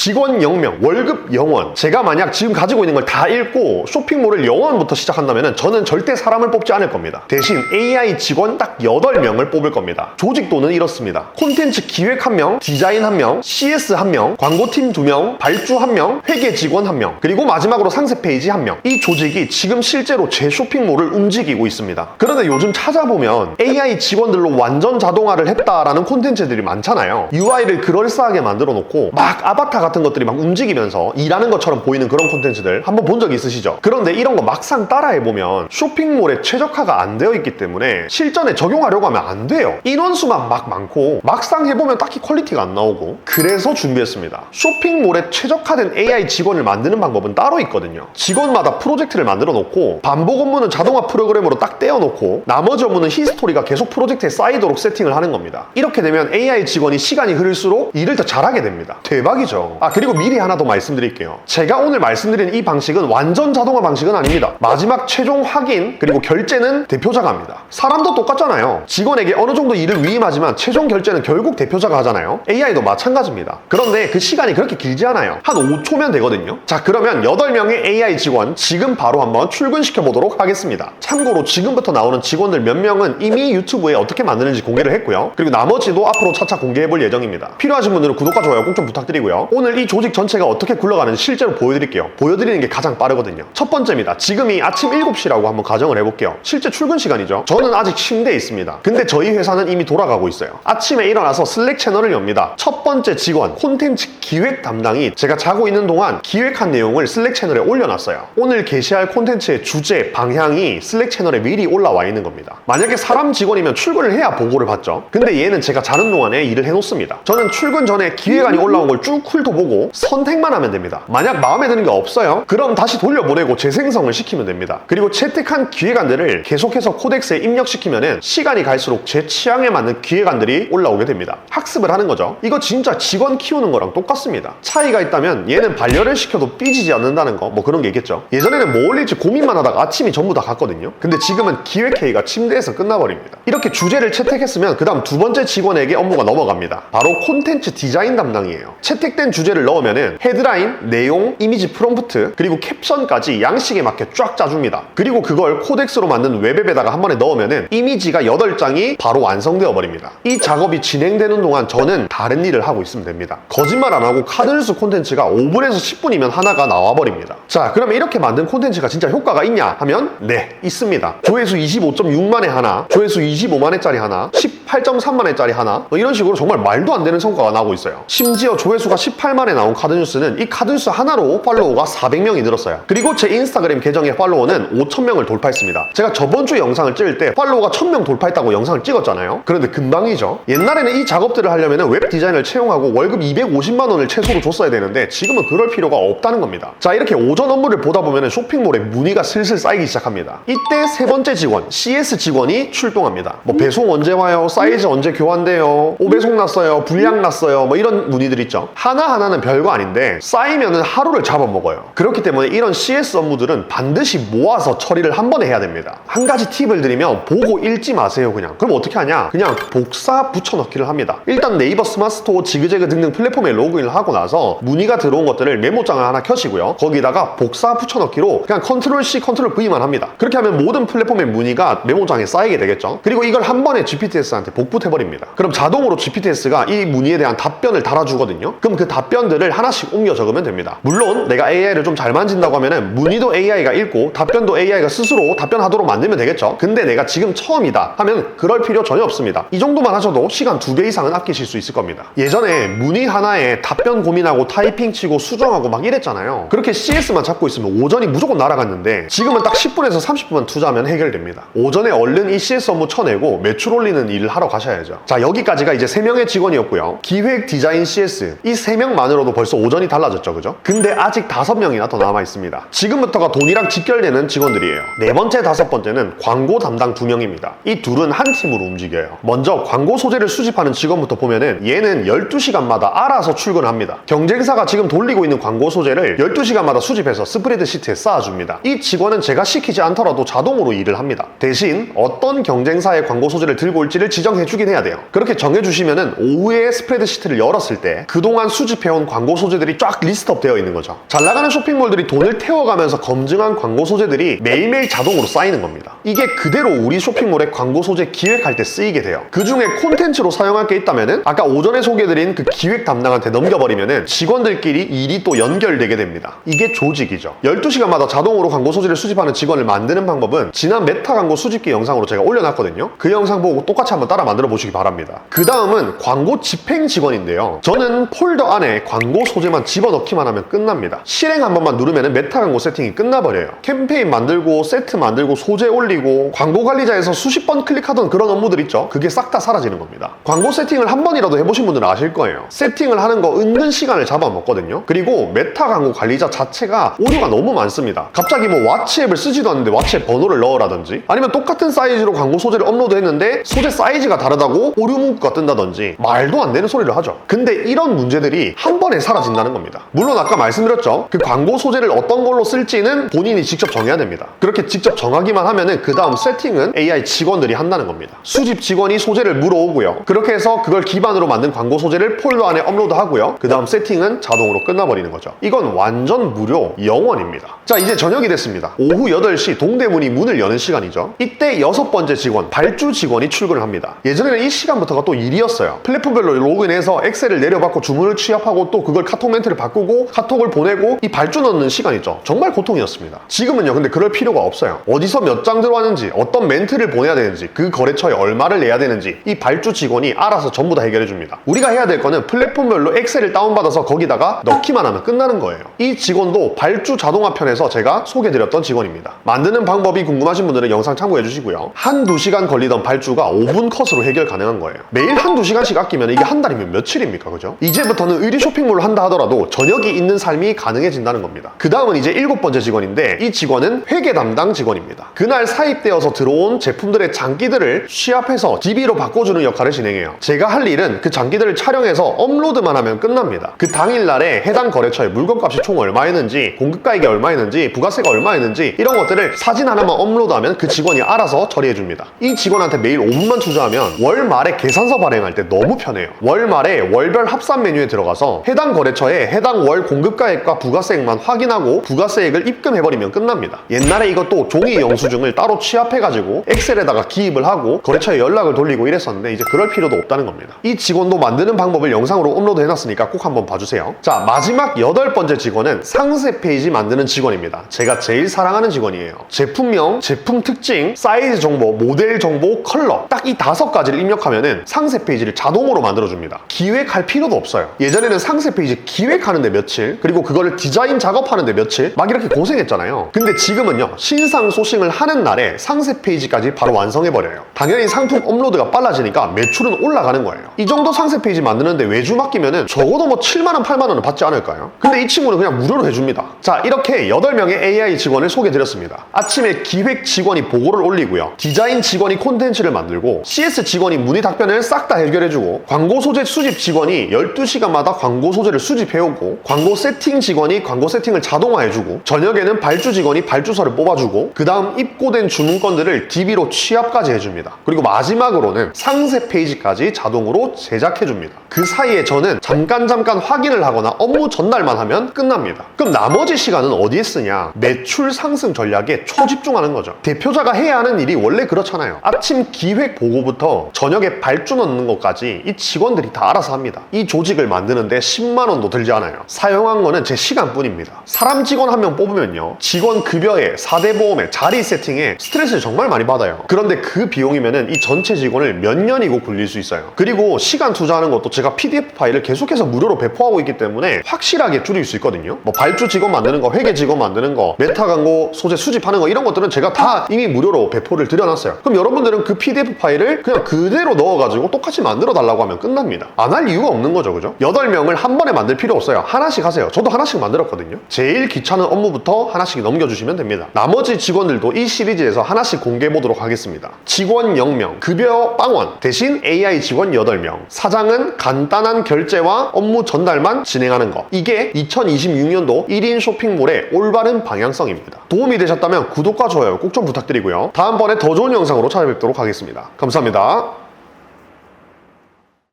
직원 0명, 월급 0원. 제가 만약 지금 가지고 있는 걸 다 잃고 쇼핑몰을 0원부터 시작한다면 저는 절대 사람을 뽑지 않을 겁니다. 대신 AI 직원 딱 8명을 뽑을 겁니다. 조직도는 이렇습니다. 콘텐츠 기획 1명, 디자인 1명, CS 1명, 광고팀 2명, 발주 1명, 회계 직원 1명, 그리고 마지막으로 상세 페이지 1명. 이 조직이 지금 실제로 제 쇼핑몰을 움직이고 있습니다. 그런데 요즘 찾아보면 AI 직원들로 완전 자동화를 했다라는 콘텐츠들이 많잖아요. UI를 그럴싸하게 만들어 놓고 막 아바타 같은 것들이 막 움직이면서 일하는 것처럼 보이는 그런 콘텐츠들 한번 본 적 있으시죠? 그런데 이런 거 막상 따라해보면 쇼핑몰에 최적화가 안 되어 있기 때문에 실전에 적용하려고 하면 안 돼요. 인원수만 막 많고 막상 해보면 딱히 퀄리티가 안 나오고. 그래서 준비했습니다. 쇼핑몰에 최적화된 AI 직원을 만드는 방법은 따로 있거든요. 직원마다 프로젝트를 만들어 놓고 반복 업무는 자동화 프로그램으로 딱 떼어놓고 나머지 업무는 히스토리가 계속 프로젝트에 쌓이도록 세팅을 하는 겁니다. 이렇게 되면 AI 직원이 시간이 흐를수록 일을 더 잘하게 됩니다. 대박이죠. 그리고 미리 하나 더 말씀드릴게요. 제가 오늘 말씀드린 이 방식은 완전 자동화 방식은 아닙니다. 마지막 최종 확인 그리고 결제는 대표자가 합니다. 사람도 똑같잖아요. 직원에게 어느 정도 일을 위임하지만 최종 결제는 결국 대표자가 하잖아요. AI도 마찬가지입니다. 그런데 그 시간이 그렇게 길지 않아요. 한 5초면 되거든요. 자, 그러면 8명의 AI 직원 지금 바로 한번 출근시켜 보도록 하겠습니다. 참고로 지금부터 나오는 직원들 몇 명은 이미 유튜브에 어떻게 만드는지 공개를 했고요. 그리고 나머지도 앞으로 차차 공개해 볼 예정입니다. 필요하신 분들은 구독과 좋아요 꼭 좀 부탁드리고요. 오늘 이 조직 전체가 어떻게 굴러가는지 실제로 보여드릴게요. 보여드리는 게 가장 빠르거든요. 첫 번째입니다. 지금이 아침 7시라고 한번 가정을 해볼게요. 실제 출근 시간이죠. 저는 아직 침대에 있습니다. 근데 저희 회사는 이미 돌아가고 있어요. 아침에 일어나서 슬랙 채널을 엽니다. 첫 번째 직원, 콘텐츠 기획 담당이 제가 자고 있는 동안 기획한 내용을 슬랙 채널에 올려놨어요. 오늘 게시할 콘텐츠의 주제, 방향이 슬랙 채널에 미리 올라와 있는 겁니다. 만약에 사람 직원이면 출근을 해야 보고를 받죠. 근데 얘는 제가 자는 동안에 일을 해놓습니다. 저는 출근 전에 기획안이 올라온 걸 쭉 훑어보고 선택만 하면 됩니다. 만약 마음에 드는 게 없어요? 그럼 다시 돌려보내고 재생성을 시키면 됩니다. 그리고 채택한 기획안들을 계속해서 코덱스에 입력시키면 시간이 갈수록 제 취향에 맞는 기획안들이 올라오게 됩니다. 학습을 하는 거죠. 이거 진짜 직원 키우는 거랑 똑같습니다. 차이가 있다면 얘는 반려를 시켜도 삐지지 않는다는 거, 뭐 그런 게 있겠죠. 예전에는 뭐 올릴지 고민만 하다가 아침이 전부 다 갔거든요. 근데 지금은 기획회의가 침대에서 끝나버립니다. 이렇게 주제를 채택했으면 그 다음 두 번째 직원에게 업무가 넘어갑니다. 바로 콘텐츠 디자인 담당이에요. 채택된 주제를 넣으면 헤드라인, 내용, 이미지 프롬프트, 그리고 캡션까지 양식에 맞게 쫙 짜줍니다. 그리고 그걸 코덱스로 만든 웹앱에다가 한 번에 넣으면 이미지가 8장이 바로 완성되어 버립니다. 이 작업이 진행되는 동안 저는 다른 일을 하고 있으면 됩니다. 거짓말 안 하고 카드뉴스 콘텐츠가 5분에서 10분이면 하나가 나와버립니다. 자, 그러면 이렇게 만든 콘텐츠가 진짜 효과가 있냐 하면 네, 있습니다. 조회수 25.6만회 하나, 조회수 25만회짜리 하나, 18.3만회짜리 하나, 뭐 이런 식으로 정말 말도 안 되는 성과가 나오고 있어요. 심지어 조회수가 18만에 나온 카드뉴스는 이 카드뉴스 하나로 팔로워가 400명이 늘었어요. 그리고 제 인스타그램 계정의 팔로워는 5,000명을 돌파했습니다. 제가 저번 주 영상을 찍을 때 팔로워가 1,000명 돌파했다고 영상을 찍었잖아요. 그런데 금방이죠. 옛날에는 이 작업들을 하려면 웹 디자인을 채용하고 월급 250만 원을 최소로 줬어야 되는데 지금은 그럴 필요가 없다는 겁니다. 자, 이렇게 오전 업무를 보다 보면 쇼핑몰에 문의가 슬슬 쌓이기 시작합니다. 이때 세 번째 직원, CS 직원이 출동합니다. 뭐 배송 언제 와요? 사이즈 언제 교환돼요? 오배송 났어요? 불량 났어요? 뭐 이런 문의들 있죠. 하나하나는 별거 아닌데 쌓이면은 하루를 잡아먹어요. 그렇기 때문에 이런 CS 업무들은 반드시 모아서 처리를 한 번에 해야 됩니다. 한 가지 팁을 드리면 보고 읽지 마세요. 그럼 어떻게 하냐? 그냥 복사 붙여넣기를 합니다. 일단 네이버 스마트스토어, 지그재그 등등 플랫폼에 로그인을 하고 나서 문의가 들어온 것들을 메모장을 하나 켜시고요. 거기다가 복사 붙여넣기로 그냥 컨트롤 C, 컨트롤 V만 합니다. 그렇게 하면 모든 플랫폼의 문의가 메모장에 쌓이게 되겠죠. 그리고 이걸 한 번에 GPTS한테 복붙해버립니다. 그럼 자동으로 GPTS가 이 문의에 대한 답변을 달아주거든요. 그럼 그 답변들을 하나씩 옮겨 적으면 됩니다. 물론 내가 AI를 좀 잘 만진다고 하면은 문의도 AI가 읽고 답변도 AI가 스스로 답변하도록 만들면 되겠죠. 근데 내가 지금 처음이다 하면 그럴 필요 전혀 없습니다. 이 정도만 하셔도 시간 2배 이상은 아끼실 수 있을 겁니다. 예전에 문의 하나에 답변 고민하고 타이핑 치고 수정하고 막 이랬잖아요. 그렇게 CS만 잡고 있으면 오전이 무조건 날아갔는데 지금은 딱 10분에서 30분만 투자하면 해결됩니다. 오전에 얼른 이 CS 업무 쳐내고 매출 올리는 일을 하러 가셔야죠. 자, 여기까지가 이제 3명의 직원이었고요. 기획, 디자인, CS 이 3명만으로도 벌써 오전이 달라졌죠, 그죠? 근데 아직 5명이나 더 남아있습니다. 지금부터가 돈이랑 직결되는 직원들이에요. 네 번째, 5번째는 광고 담당 2명입니다. 이 둘은 한 팀으로 움직여요. 먼저 광고 소재를 수집하는 직원부터 보면은 얘는 12시간마다 알아서 출근합니다. 경쟁사가 지금 돌리고 있는 광고 소재를 12시간마다 수집해 수집해서 스프레드시트에 쌓아줍니다. 이 직원은 제가 시키지 않더라도 자동으로 일을 합니다. 대신 어떤 경쟁사의 광고 소재를 들고 올지를 지정해주긴 해야 돼요. 그렇게 정해주시면은 오후에 스프레드시트를 열었을 때 그동안 수집해온 광고 소재들이 쫙 리스트업 되어 있는 거죠. 잘 나가는 쇼핑몰들이 돈을 태워가면서 검증한 광고 소재들이 매일매일 자동으로 쌓이는 겁니다. 이게 그대로 우리 쇼핑몰에 광고 소재 기획할 때 쓰이게 돼요. 그 중에 콘텐츠로 사용할 게 있다면은 아까 오전에 소개해드린 그 기획 담당한테 넘겨버리면은 직원들끼리 일이 또 연결되게 됩니다. 이게 조직이죠. 12시간마다 자동으로 광고 소재를 수집하는 직원을 만드는 방법은 지난 메타 광고 수집기 영상으로 제가 올려놨거든요. 그 영상 보고 똑같이 한번 따라 만들어 보시기 바랍니다. 그 다음은 광고 집행 직원인데요. 저는 폴더 안에 광고 소재만 집어넣기만 하면 끝납니다. 실행 한 번만 누르면 메타 광고 세팅이 끝나버려요. 캠페인 만들고 세트 만들고 소재 올리고 광고 관리자에서 수십 번 클릭하던 그런 업무들 있죠. 그게 싹 다 사라지는 겁니다. 광고 세팅을 한 번이라도 해보신 분들은 아실 거예요. 세팅을 하는 거 은근 시간을 잡아먹거든요. 그리고 메타 광고 관리자 자체가 오류가 너무 많습니다. 갑자기 뭐 와치 앱을 쓰지도 않는데 와치 앱 번호를 넣으라든지, 아니면 똑같은 사이즈로 광고 소재를 업로드했는데 소재 사이즈가 다르다고 오류 문구가 뜬다든지 말도 안 되는 소리를 하죠. 근데 이런 문제들이 한 번에 사라진다는 겁니다. 물론 아까 말씀드렸죠. 그 광고 소재를 어떤 걸로 쓸지는 본인이 직접 정해야 됩니다. 그렇게 직접 정하기만 하면은 그 다음 세팅은 AI 직원들이 한다는 겁니다. 수집 직원이 소재를 물어오고요. 그렇게 해서 그걸 기반으로 만든 광고 소재를 폴더 안에 업로드하고요. 그 다음 세팅은 자동으로 끝나버리는 거죠. 이건 완전 무료 영원입니다. 자, 이제 저녁이 됐습니다. 오후 8시 동대문이 문을 여는 시간이죠. 이때 6번째 직원, 발주 직원이 출근을 합니다. 예전에는 이 시간부터가 또 일이었어요. 플랫폼별로 로그인해서 엑셀을 내려받고 주문을 취합하고 또 그걸 카톡 멘트를 바꾸고 카톡을 보내고 이 발주 넣는 시간이죠. 정말 고통이었습니다. 지금은요, 근데 그럴 필요가 없어요. 어디서 몇 장 들어왔는지, 어떤 멘트를 보내야 되는지, 그 거래처에 얼마를 내야 되는지 이 발주 직원이 알아서 전부 다 해결해 줍니다. 우리가 해야 될 거는 플랫폼별로 엑셀을 다운받아서 거기다가 넣기만 하면 끝나는 거예요. 이 직원도 발주 자동화 편에서 제가 소개해드렸던 직원입니다. 만드는 방법이 궁금하신 분들은 영상 참고해 주시고요. 한두 시간 걸리던 발주가 5분 컷으로 해결 가능한 거예요. 매일 한두 시간씩 아끼면 이게 한 달이면 며칠입니까? 그죠? 이제부터는 의류 쇼핑몰을 한다 하더라도 저녁이 있는 삶이 가능해진다는 겁니다. 그 다음은 이제 7번째 직원인데, 이 직원은 회계 담당 직원입니다. 그날 사입되어서 들어온 제품들의 장기들을 취합해서 DB로 바꿔주는 역할을 진행해요. 제가 할 일은 그 장기들을 촬영해서 업로드만 하면 끝납니다. 그 당일날에 해당 거래처에 물건값이 총 얼마였는지, 공급가액이 얼마였는지, 부가세가 얼마였는지 이런 것들을 사진 하나만 업로드하면 그 직원이 알아서 처리해줍니다. 이 직원한테 매일 5분만 투자하면 월 말에 계산서 발행할 때 너무 편해요. 월 말에 월별 합산 메뉴에 들어가서 해당 거래처에 해당 월 공급가액과 부가세액만 확인하고 부가세액을 입금해버리면 끝납니다. 옛날에 이것도 종이 영수증을 따로 취합해가지고 엑셀에다가 기입을 하고 거래처에 연락을 돌리고 이랬었는데 이제 그럴 필요도 없다는 겁니다. 이 직원도 만드는 방법을 영상으로 업로드 해놨으니까 꼭 한번 봐주세요. 자, 마지막 8번째 직원은 상세 페이지 만드는 직원입니다. 제가 제일 사랑하는 직원이에요. 제품명, 제품 특징, 사이즈 정보, 모델 정보, 컬러, 딱 이 5가지를 입력하면은 상세 페이지를 자동으로 만들어줍니다. 기획할 필요도 없어요. 예전에는 상세 페이지 기획하는데 며칠, 그리고 그거를 디자인 작업하는데 며칠 막 이렇게 고생했잖아요. 근데 지금은요, 신상 소싱을 하는 날에 상세 페이지까지 바로 완성해버려요. 당연히 상품 업로드가 빨라지니까 매출은 올라가는 거예요. 이 정도 상세 페이지 만드는데 외주 맡기면은 적어도 뭐 7만원, 8만원은 받지 않을까요? 근데 이 친구는 그냥 무료로 해줍니다. 자, 이렇게 8명의 AI 직원을 소개해드렸습니다. 아침에 기획 직원이 보고를 올리고요. 디자인 직원이 콘텐츠를 만들고, CS 직원이 문의 답변을 싹 다 해결해주고, 광고 소재 수집 직원이 12시간마다 광고 소재를 수집해오고, 광고 세팅 직원이 광고 세팅을 자동화해주고, 저녁에는 발주 직원이 발주서를 뽑아주고, 그 다음 입고된 주문건들을 DB로 취합까지 해줍니다. 그리고 마지막으로는 상세 페이지까지 자동으로 제작해줍니다. 그 사이에 저는 잠깐 확인을 하거나 업무 전달만 하면 끝납니다. 그럼 나머지 시간은 어디에 쓰냐? 매출 상승 전략에 초집중하는 거죠. 대표자가 해야 하는 일이 원래 그렇잖아요. 아침 기획 보고부터 저녁에 발주 넣는 것까지 이 직원들이 다 알아서 합니다. 이 조직을 만드는데 10만 원도 들지 않아요. 사용한 거는 제 시간뿐입니다. 사람 직원 한 명 뽑으면요, 직원 급여에, 4대 보험에, 자리 세팅에 스트레스를 정말 많이 받아요. 그런데 그 비용이면은 이 전체 직원을 몇 년이고 굴릴 수 있어요. 그리고 시간 투자하는 것도 제가 PDF 파일을 계속해서 무료로 배포하고 있기 때문에 확실하게 줄일 수 있거든요. 뭐 발주 직원 만드는 거, 회계 직원 만드는 거, 메타 광고 소재 수집하는 거, 이런 것들은 제가 다 이미 무료로 배포를 드려놨어요. 그럼 여러분들은 그 PDF 파일을 그냥 그대로 넣어가지고 똑같이 만들어 달라고 하면 끝납니다. 안 할 이유가 없는 거죠, 그죠? 8명을 한 번에 만들 필요 없어요. 하나씩 하세요. 저도 하나씩 만들었거든요. 제일 귀찮은 업무부터 하나씩 넘겨주시면 됩니다. 나머지 직원들도 이 시리즈에서 하나씩 공개해 보도록 하겠습니다. 직원 0명, 급여 빵원, 대신 AI 직원 8명. 사장은 간단한 결제와 업무 전달만 진행하는 거. 이게 2026년도 1인 한국인 쇼핑몰의 올바른 방향성입니다. 도움이 되셨다면 구독과 좋아요 꼭 좀 부탁드리고요. 다음번에 더 좋은 영상으로 찾아뵙도록 하겠습니다. 감사합니다.